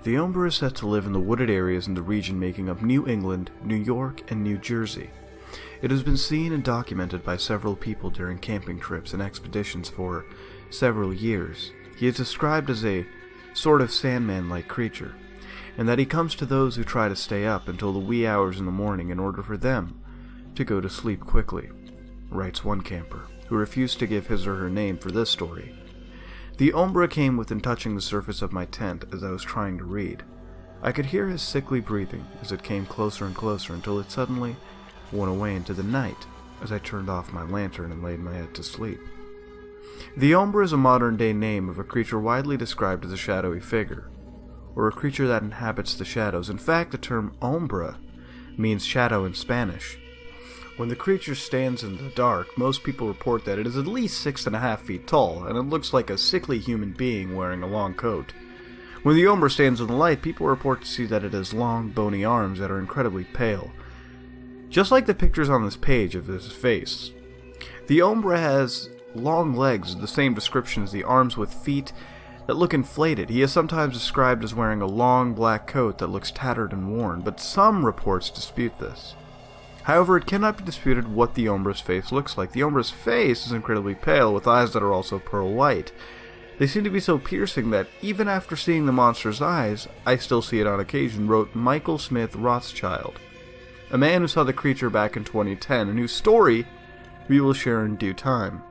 The Ombra is said to live in the wooded areas in the region making up New England, New York, and New Jersey. It has been seen and documented by several people during camping trips and expeditions for several years. He is described as a sort of Sandman-like creature, and that he comes to those who try to stay up until the wee hours in the morning in order for them to go to sleep quickly, writes one camper, who refused to give his or her name for this story. The Ombra came within touching the surface of my tent as I was trying to read. I could hear his sickly breathing as it came closer and closer until it suddenly went away into the night as I turned off my lantern and laid my head to sleep. The Ombra is a modern-day name of a creature widely described as a shadowy figure, or a creature that inhabits the shadows. In fact, the term Ombra means shadow in Spanish. When the creature stands in the dark, most people report that it is at least 6.5 feet tall, and it looks like a sickly human being wearing a long coat. When the Ombra stands in the light, people report to see that it has long, bony arms that are incredibly pale, just like the pictures on this page of his face. The Ombra has long legs of the same description as the arms, with feet that look inflated. He is sometimes described as wearing a long black coat that looks tattered and worn, but some reports dispute this. However, it cannot be disputed what the Ombra's face looks like. the Ombra's face is incredibly pale, with eyes that are also pearl white. They seem to be so piercing that, even after seeing the monster's eyes, I still see it on occasion, wrote Michael Smith Rothschild, a man who saw the creature back in 2010, and whose story we will share in due time.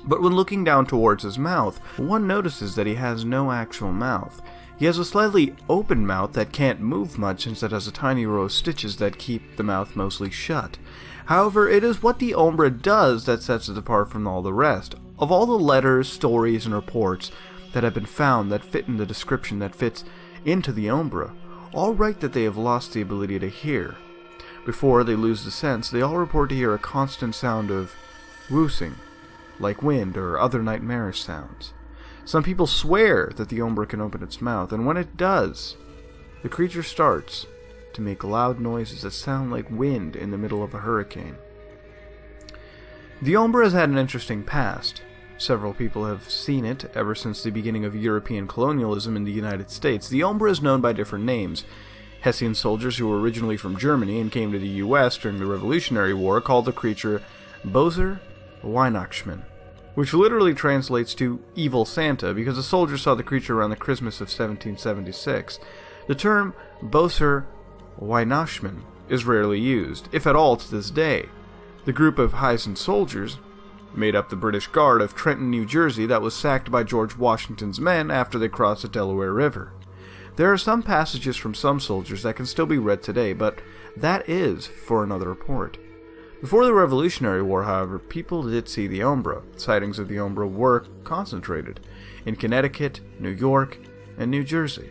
But when looking down towards his mouth, one notices that he has no actual mouth. He has a slightly open mouth that can't move much, since it has a tiny row of stitches that keep the mouth mostly shut. However, it is what the Ombra does that sets it apart from all the rest. Of all the letters, stories, and reports that have been found that fit in the description that fits into the Ombra, all write that they have lost the ability to hear. Before they lose the sense, they all report to hear a constant sound of whoosing, like wind or other nightmarish sounds. Some people swear that the Ombra can open its mouth, and when it does, the creature starts to make loud noises that sound like wind in the middle of a hurricane. The Ombra has had an interesting past. Several people have seen it ever since the beginning of European colonialism in the United States. The Ombra is known by different names. Hessian soldiers who were originally from Germany and came to the U.S. during the Revolutionary War called the creature Böser Weihnachtsmann, which literally translates to Evil Santa, because the soldiers saw the creature around the Christmas of 1776. The term Böser Weihnachtsmann is rarely used, if at all, to this day. The group of Hessian soldiers made up the British Guard of Trenton, New Jersey, that was sacked by George Washington's men after they crossed the Delaware River. There are some passages from some soldiers that can still be read today, but that is for another report. Before the Revolutionary War, however, people did see the Ombra. Sightings of the Ombra were concentrated in Connecticut, New York, and New Jersey.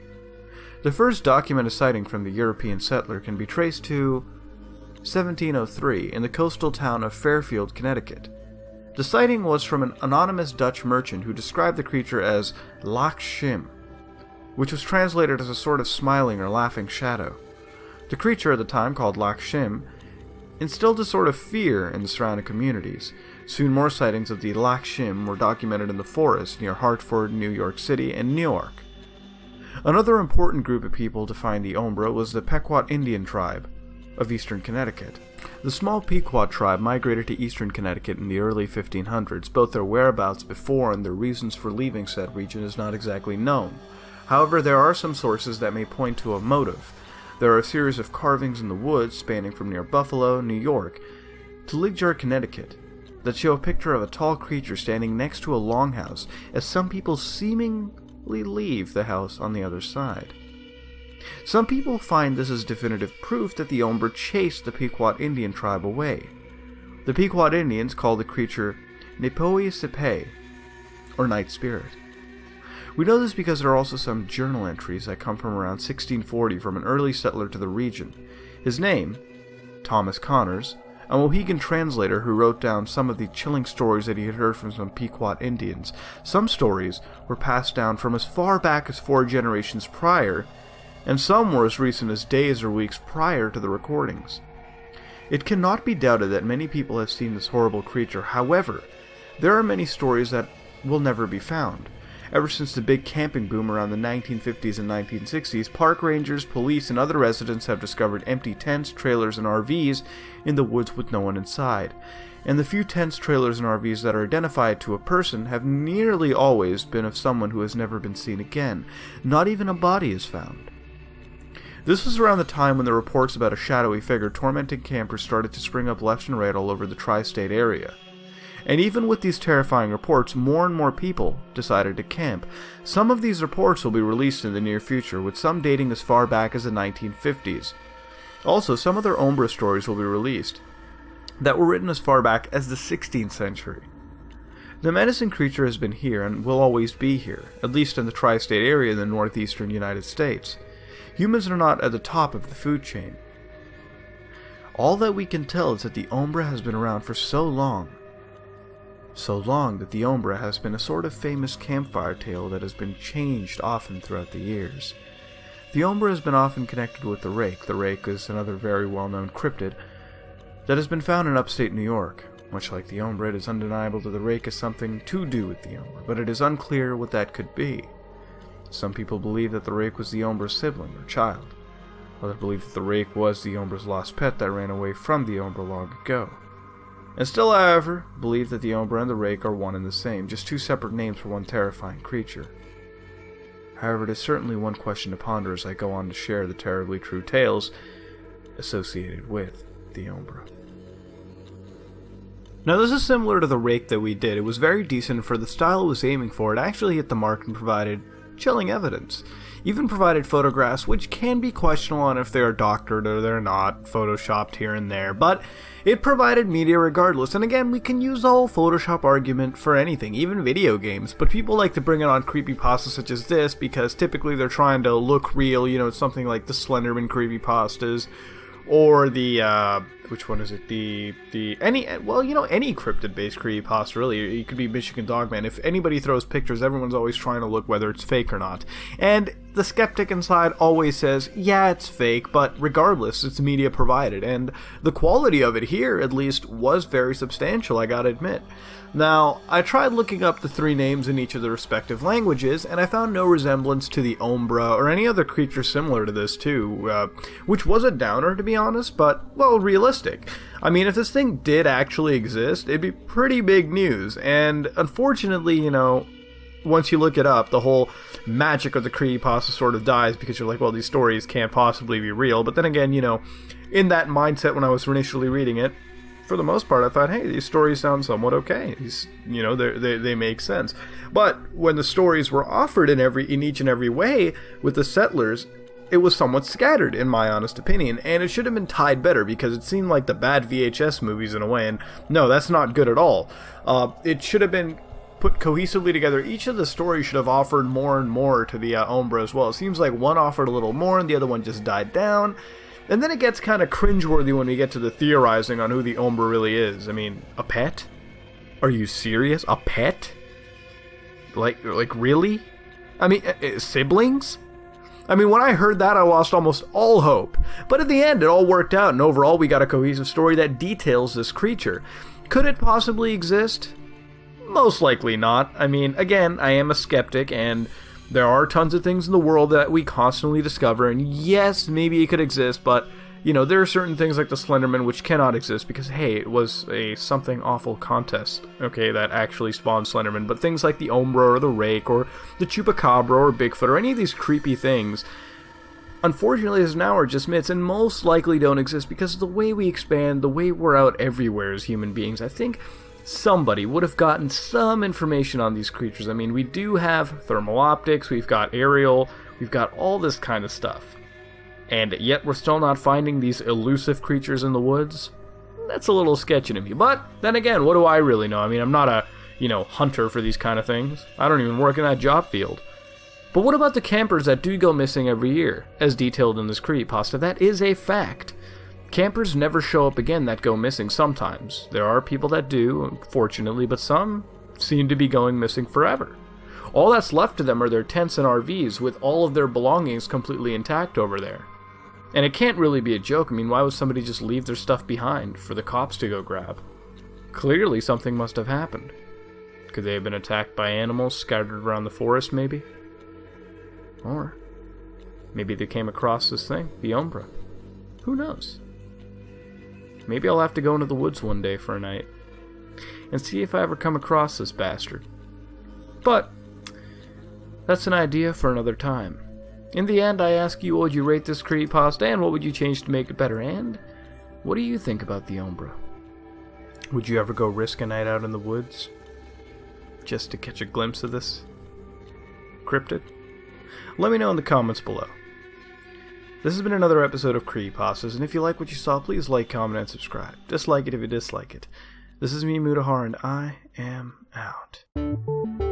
The first documented sighting from the European settler can be traced to 1703 in the coastal town of Fairfield, Connecticut. The sighting was from an anonymous Dutch merchant who described the creature as Lach Schim, which was translated as a sort of smiling or laughing shadow. The creature at the time, called Lach Schim, instilled a sort of fear in the surrounding communities. Soon more sightings of the Lach Schim were documented in the forest near Hartford, New York City, and Newark. Another important group of people to find the Ombra was the Pequot Indian tribe of eastern Connecticut. The small Pequot tribe migrated to eastern Connecticut in the early 1500s. Both their whereabouts before and their reasons for leaving said region is not exactly known. However, there are some sources that may point to a motive. There are a series of carvings in the woods spanning from near Buffalo, New York, to Ligonier, Connecticut, that show a picture of a tall creature standing next to a longhouse, as some people seemingly leave the house on the other side. Some people find this as definitive proof that the Ombra chased the Pequot Indian tribe away. The Pequot Indians call the creature Nepoi Sepe, or Night Spirit. We know this because there are also some journal entries that come from around 1640 from an early settler to the region. His name, Thomas Connors, a Mohegan translator who wrote down some of the chilling stories that he had heard from some Pequot Indians. Some stories were passed down from as far back as 4 generations prior, and some were as recent as days or weeks prior to the recordings. It cannot be doubted that many people have seen this horrible creature. However, there are many stories that will never be found. Ever since the big camping boom around the 1950s and 1960s, park rangers, police, and other residents have discovered empty tents, trailers, and RVs in the woods with no one inside. And the few tents, trailers, and RVs that are identified to a person have nearly always been of someone who has never been seen again. Not even a body is found. This was around the time when the reports about a shadowy figure tormenting campers started to spring up left and right all over the tri-state area. And even with these terrifying reports, more and more people decided to camp. Some of these reports will be released in the near future, with some dating as far back as the 1950s. Also, some other Ombra stories will be released that were written as far back as the 16th century. The menacing creature has been here and will always be here, at least in the tri-state area in the northeastern United States. Humans are not at the top of the food chain. All that we can tell is that the Ombra has been around for so long that the Ombra has been a sort of famous campfire tale that has been changed often throughout the years. The Ombra has been often connected with the Rake. The Rake is another very well-known cryptid that has been found in upstate New York. Much like the Ombra, it is undeniable that the Rake has something to do with the Ombra, but it is unclear what that could be. Some people believe that the Rake was the Ombra's sibling or child. Others believe that the Rake was the Ombra's lost pet that ran away from the Ombra long ago. And still, however, believe that the Ombra and the Rake are one and the same, just two separate names for one terrifying creature. However, it is certainly one question to ponder as I go on to share the terribly true tales associated with the Ombra. Now, this is similar to the Rake that we did. It was very decent for the style it was aiming for. It actually hit the mark and provided chilling evidence. Even provided photographs, which can be questionable on if they are doctored or they're not, photoshopped here and there, but it provided media regardless. And again, we can use the whole Photoshop argument for anything, even video games, but people like to bring it on creepypastas such as this because typically they're trying to look real, something like the Slenderman creepypastas, or the, which one is it? Any cryptid-based creepypasta, really. It could be Michigan Dogman. If anybody throws pictures, everyone's always trying to look whether it's fake or not. And the skeptic inside always says, yeah, it's fake, but regardless, it's media provided. And the quality of it here, at least, was very substantial, I gotta admit. Now, I tried looking up the three names in each of the respective languages, and I found no resemblance to the Ombra or any other creature similar to this too, which was a downer, to be honest, but, well, realistic. I mean, if this thing did actually exist, it'd be pretty big news, and unfortunately, once you look it up, the whole magic of the creepypasta sort of dies because you're like, well, these stories can't possibly be real, but then again, in that mindset when I was initially reading it, for the most part, I thought, hey, these stories sound somewhat okay. These, they make sense. But when the stories were offered in each and every way with the settlers, it was somewhat scattered, in my honest opinion, and it should have been tied better because it seemed like the bad VHS movies in a way, and no, that's not good at all. It should have been put cohesively together. Each of the stories should have offered more and more to the Ombra as well. It seems like one offered a little more and the other one just died down. And then it gets kind of cringeworthy when we get to the theorizing on who the Ombra really is. I mean, a pet? Are you serious? A pet? Like really? I mean, siblings? I mean, when I heard that, I lost almost all hope. But at the end, it all worked out, and overall, we got a cohesive story that details this creature. Could it possibly exist? Most likely not. I mean, again, I am a skeptic, and there are tons of things in the world that we constantly discover, and yes, maybe it could exist, but, there are certain things like the Slenderman which cannot exist because, hey, it was a something awful contest, okay, that actually spawned Slenderman, but things like the Ombra or the Rake or the Chupacabra or Bigfoot or any of these creepy things, unfortunately, as now are just myths and most likely don't exist because of the way we expand, the way we're out everywhere as human beings. I think somebody would have gotten some information on these creatures. I mean, we do have thermal optics, we've got aerial, we've got all this kind of stuff. And yet we're still not finding these elusive creatures in the woods? That's a little sketchy to me. But then again, what do I really know? I mean, I'm not a, hunter for these kind of things. I don't even work in that job field. But what about the campers that do go missing every year, as detailed in this creepypasta? That is a fact. Campers never show up again that go missing sometimes. There are people that do, unfortunately, but some seem to be going missing forever. All that's left to them are their tents and RVs with all of their belongings completely intact over there. And it can't really be a joke. I mean, why would somebody just leave their stuff behind for the cops to go grab? Clearly something must have happened. Could they have been attacked by animals scattered around the forest, maybe? Or maybe they came across this thing, the Ombra. Who knows? Maybe I'll have to go into the woods one day for a night and see if I ever come across this bastard. But that's an idea for another time. In the end, I ask you, what would you rate this creepypasta, and what would you change to make it better? And what do you think about the Ombra? Would you ever go risk a night out in the woods just to catch a glimpse of this cryptid? Let me know in the comments below. This has been another episode of Creepypastas, and if you like what you saw, please like, comment, and subscribe. Dislike it if you dislike it. This is me, Mutahar, and I am out.